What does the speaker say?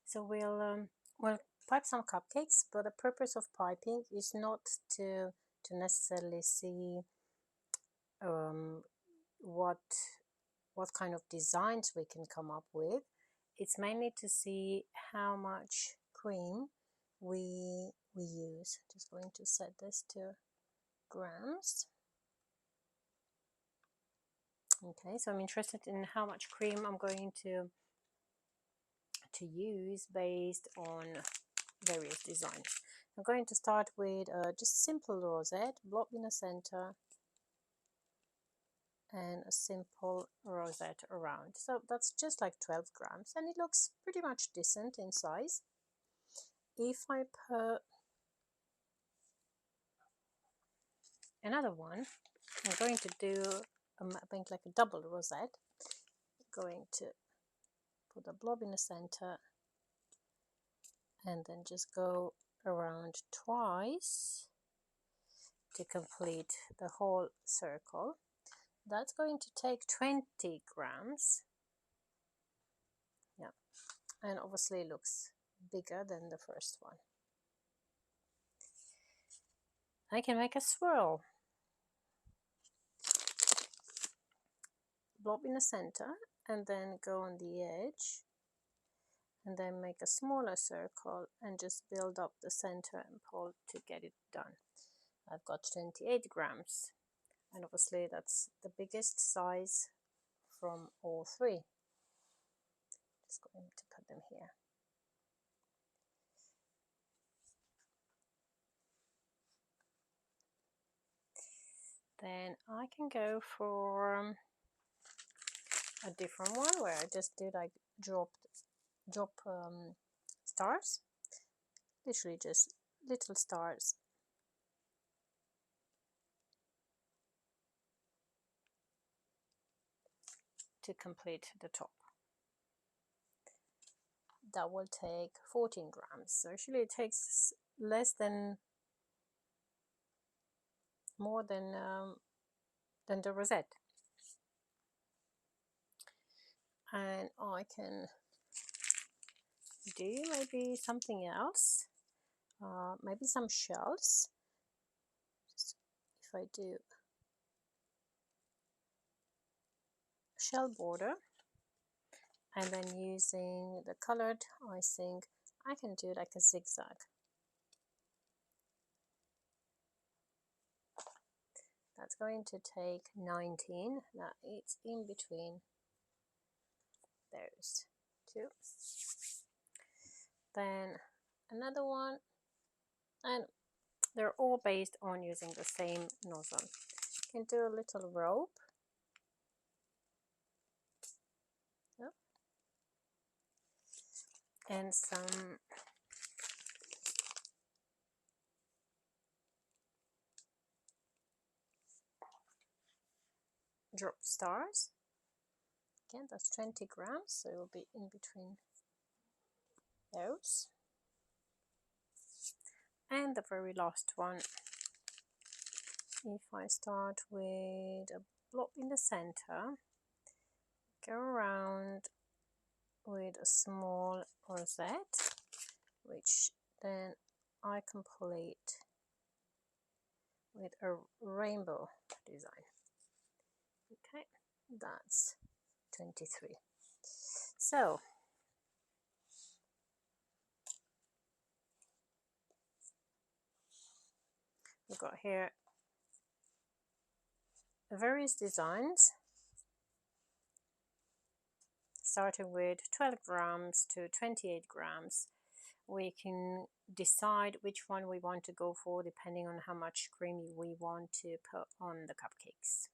So we'll pipe some cupcakes, but the purpose of piping is not to necessarily see what kind of designs we can come up with. It's mainly to see how much cream we use. Just going to set this to grams. Okay, so I'm interested in how much cream I'm going to use based on various designs. I'm going to start with just simple rosette, blob in the center, and a simple rosette around. So that's just like 12 grams, and it looks pretty much decent in size. If I put another one, I'm going to do make like a double rosette. I'm going to put a blob in the center and then just go around twice to complete the whole circle. That's going to take 20 grams. Yeah, and obviously it looks bigger than the first one. I can make a swirl. Blob in the center and then go on the edge and then make a smaller circle and just build up the center and pull to get it done. I've got 28 grams, and obviously that's the biggest size from all three. Just going to put them here. Then I can go for a different one where I just do like drop stars, literally just little stars. To complete the top. That will take 14 grams. So actually it takes more than the rosette. And I can do maybe something else, maybe some shells. Just if I do shell border and then using the colored icing, I can do like a zigzag. That's going to take 19. Now it's in between those two. Then another one, and they're all based on using the same nozzle. You can do a little rope. Yep. And some drop stars. Again, that's 20 grams, so it will be in between those. And the very last one, if I start with a blob in the center, go around with a small rosette, which then I complete with a rainbow design. Okay, that's 23. So we've got here various designs starting with 12 grams to 28 grams. We can decide which one we want to go for depending on how much cream we want to put on the cupcakes.